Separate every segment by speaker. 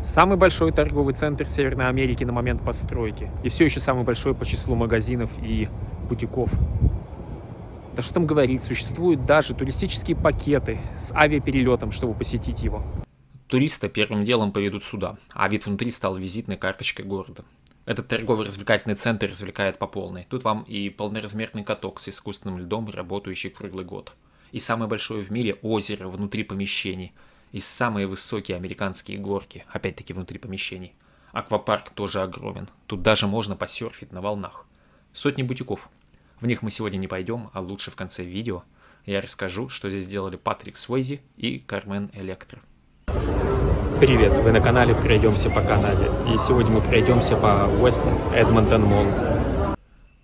Speaker 1: Самый большой торговый центр Северной Америки на момент постройки. И все еще самый большой по числу магазинов и бутиков. Да что там говорить, существуют даже туристические пакеты с авиаперелетом, чтобы посетить его.
Speaker 2: Туриста первым делом поведут сюда, а вид внутри стал визитной карточкой города. Этот торгово-развлекательный центр развлекает по полной. Тут вам и полноразмерный каток с искусственным льдом, работающий круглый год. И самое большое в мире озеро внутри помещений. И самые высокие американские горки, опять-таки внутри помещений. Аквапарк тоже огромен. Тут даже можно посерфить на волнах. Сотни бутиков. В них мы сегодня не пойдем, а лучше в конце видео я расскажу, что здесь сделали Патрик Суэйзи и Кармен Электро.
Speaker 1: Привет, вы на канале «Пройдемся по Канаде». И сегодня мы пройдемся по West Edmonton Mall.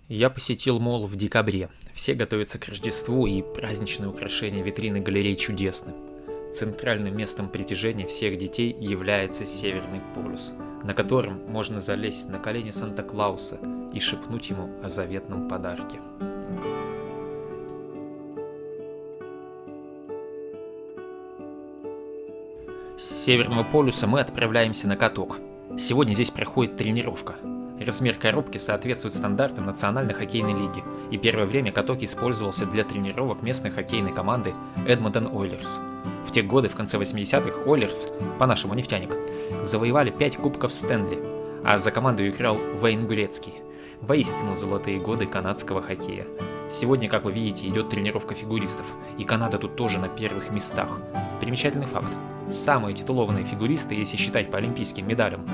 Speaker 2: Я посетил молл в декабре. Все готовятся к Рождеству, и праздничные украшения витрины галерей чудесны. Центральным местом притяжения всех детей является Северный полюс, на котором можно залезть на колени Санта-Клауса и шепнуть ему о заветном подарке. С Северного полюса мы отправляемся на каток. Сегодня здесь проходит тренировка. Размер коробки соответствует стандартам Национальной хоккейной лиги, и первое время каток использовался для тренировок местной хоккейной команды Edmonton Oilers. В те годы, в конце 80-х, Oilers, по-нашему нефтяник, завоевали 5 кубков Стэнли, а за команду играл Вейн Грецкий. Воистину золотые годы канадского хоккея. Сегодня, как вы видите, идет тренировка фигуристов, и Канада тут тоже на первых местах. Примечательный факт. Самые титулованные фигуристы, если считать по олимпийским медалям.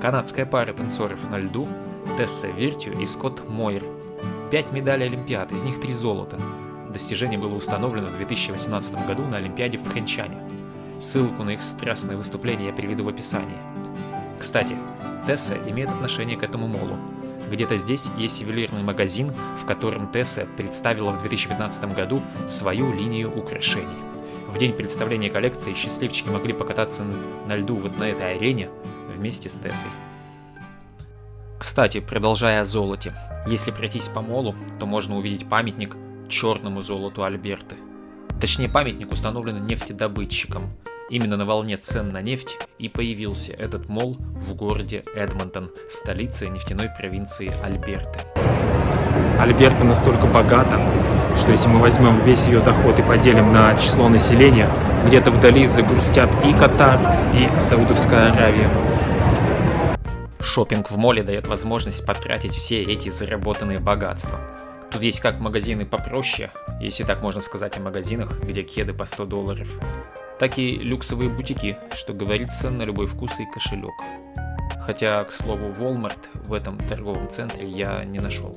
Speaker 2: Канадская пара танцоров на льду Тесса Виртю и Скотт Мойер. 5 медалей Олимпиад, из них 3 золота. Достижение было установлено в 2018 году на Олимпиаде в Пхенчхане. Ссылку на их страстное выступление я приведу в описании. Кстати, Тесса имеет отношение к этому молу. Где-то здесь есть ювелирный магазин, в котором Тесса представила в 2015 году свою линию украшений. В день представления коллекции счастливчики могли покататься на льду вот на этой арене вместе с Тессой. Кстати, продолжая о золоте, если пройтись по молу, то можно увидеть памятник черному золоту Альберты. Точнее, памятник установлен нефтедобытчиком. Именно на волне цен на нефть и появился этот молл в городе Эдмонтон, столице нефтяной провинции Альберты.
Speaker 1: Альберта настолько богата, что если мы возьмем весь ее доход и поделим на число населения, где-то вдали загрустят и Катар, и Саудовская Аравия.
Speaker 2: Шопинг в молле дает возможность потратить все эти заработанные богатства. Тут есть как магазины попроще, если так можно сказать о магазинах, где кеды по $100, так и люксовые бутики, что говорится, на любой вкус и кошелек. Хотя, к слову, Walmart в этом торговом центре я не нашел.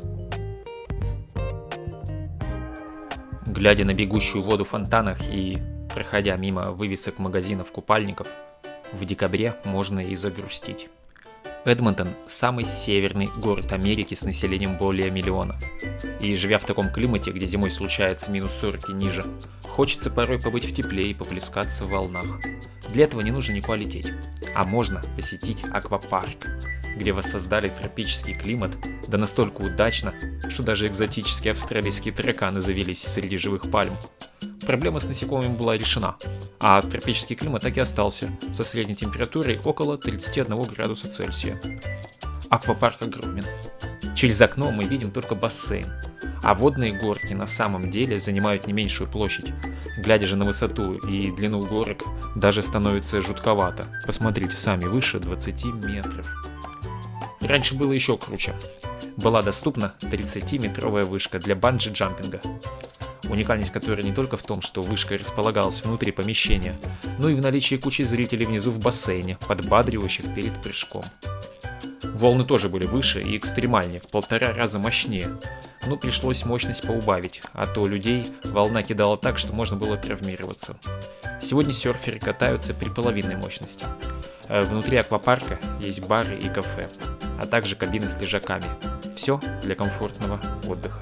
Speaker 2: Глядя на бегущую воду в фонтанах и проходя мимо вывесок магазинов-купальников, в декабре можно и загрустить. Эдмонтон – самый северный город Америки с населением более миллиона. И живя в таком климате, где зимой случается минус 40 и ниже, хочется порой побыть в тепле и поплескаться в волнах. Для этого не нужно никуда лететь, а можно посетить аквапарк, где воссоздали тропический климат, да настолько удачно, что даже экзотические австралийские тараканы завелись среди живых пальм. Проблема с насекомыми была решена, а тропический климат так и остался, со средней температурой около 31 градуса Цельсия. Аквапарк огромен. Через окно мы видим только бассейн, а водные горки на самом деле занимают не меньшую площадь. Глядя же на высоту и длину горок, даже становится жутковато. Посмотрите сами, выше 20 метров. Раньше было еще круче. Была доступна 30-метровая вышка для банджи-джампинга. Уникальность которой не только в том, что вышка располагалась внутри помещения, но и в наличии кучи зрителей внизу в бассейне, подбадривающих перед прыжком. Волны тоже были выше и экстремальнее, в 1,5 раза мощнее, но пришлось мощность поубавить, а то людей волна кидала так, что можно было травмироваться. Сегодня серферы катаются при половинной мощности. Внутри аквапарка есть бары и кафе, а также кабины с лежаками. Все для комфортного отдыха.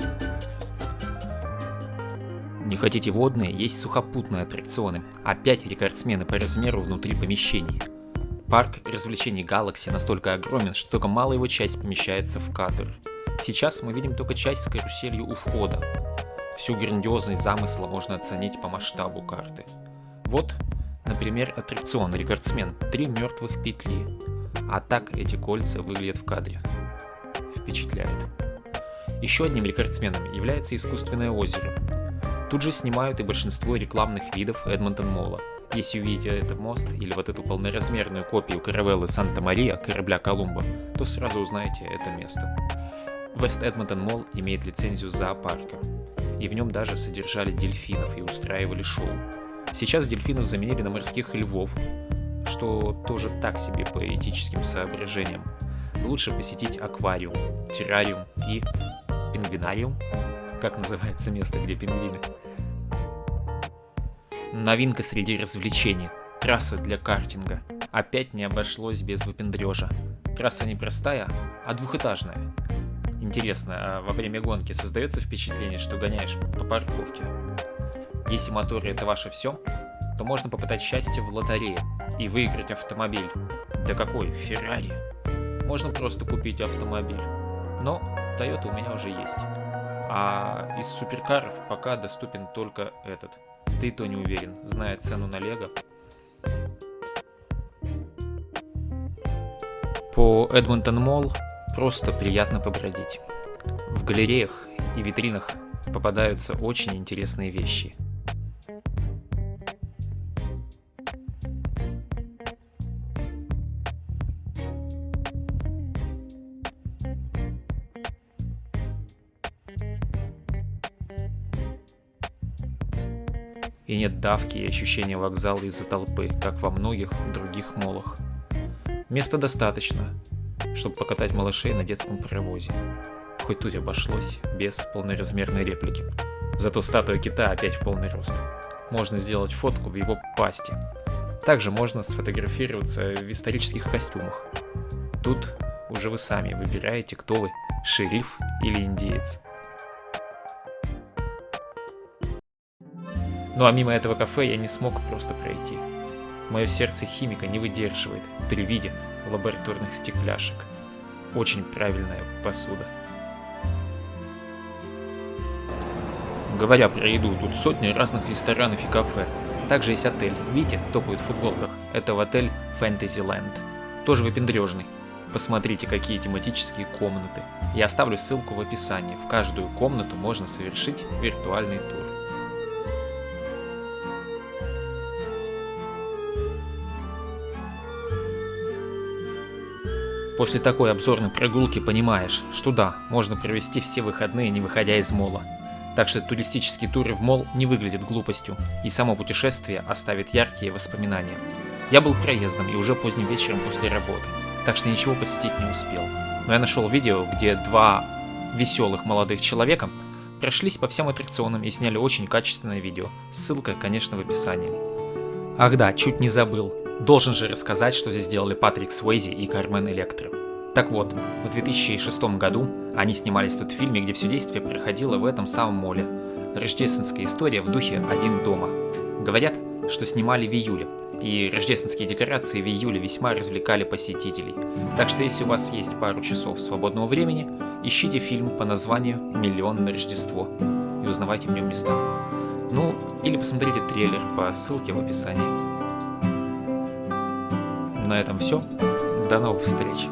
Speaker 2: Не хотите водные, есть сухопутные аттракционы, опять рекордсмены по размеру внутри помещений. Парк развлечений Galaxy настолько огромен, что только малая его часть помещается в кадр. Сейчас мы видим только часть с каруселью у входа. Всю грандиозность замысла можно оценить по масштабу карты. Вот Например, аттракцион «Рекордсмен. 3 мертвых петли». А так эти кольца выглядят в кадре. Впечатляет. Еще одним рекордсменом является искусственное озеро. Тут же снимают и большинство рекламных видов Эдмонтон-молла. Если увидите этот мост или вот эту полноразмерную копию каравеллы Санта-Мария, корабля Колумба, то сразу узнаете это место. Вест Эдмонтон Молл имеет лицензию зоопарка, и в нем даже содержали дельфинов и устраивали шоу. Сейчас дельфинов заменили на морских львов, что тоже так себе по этическим соображениям. Лучше посетить аквариум, террариум и пингвинариум, как называется место, где пингвины. Новинка среди развлечений. Трасса для картинга. Опять не обошлось без выпендрежа. Трасса не простая, а двухэтажная. Интересно, а во время гонки создается впечатление, что гоняешь по парковке? Если моторы это ваше все, то можно попытать счастье в лотерее и выиграть автомобиль. Да какой, Феррари? Можно просто купить автомобиль. Но Toyota у меня уже есть. А из суперкаров пока доступен только этот. Да и то не уверен, зная цену на Лего. По Эдмонтон Молл просто приятно побродить. В галереях и витринах попадаются очень интересные вещи. И нет давки и ощущения вокзала из-за толпы, как во многих других моллах. Места достаточно, чтобы покатать малышей на детском паровозе. Хоть тут обошлось без полноразмерной реплики. Зато статуя кита опять в полный рост. Можно сделать фотку в его пасти. Также можно сфотографироваться в исторических костюмах. Тут уже вы сами выбираете, кто вы, шериф или индеец. Ну а мимо этого кафе я не смог просто пройти. Мое сердце химика не выдерживает при виде лабораторных стекляшек. Очень правильная посуда. Говоря про еду, тут сотни разных ресторанов и кафе. Также есть отель. Видите, топают в футболках. Это в отель Fantasyland. Тоже выпендрежный. Посмотрите, какие тематические комнаты. Я оставлю ссылку в описании. В каждую комнату можно совершить виртуальный тур. После такой обзорной прогулки понимаешь, что да, можно провести все выходные, не выходя из молла. Так что туристические туры в молл не выглядят глупостью, и само путешествие оставит яркие воспоминания. Я был проездом и уже поздним вечером после работы, так что ничего посетить не успел. Но я нашел видео, где два веселых молодых человека прошлись по всем аттракционам и сняли очень качественное видео. Ссылка, конечно, в описании. Ах да, чуть не забыл. Должен же рассказать, что здесь сделали Патрик Суэйзи и Кармен Электро. Так вот, в 2006 году они снимались тут в фильме, где все действие проходило в этом самом молле. Рождественская история в духе «Один дома». Говорят, что снимали в июле, и рождественские декорации в июле весьма развлекали посетителей. Так что если у вас есть пару часов свободного времени, ищите фильм по названию «Миллион на Рождество» и узнавайте в нем места. Ну, или посмотрите трейлер по ссылке в описании. На этом все. До новых встреч.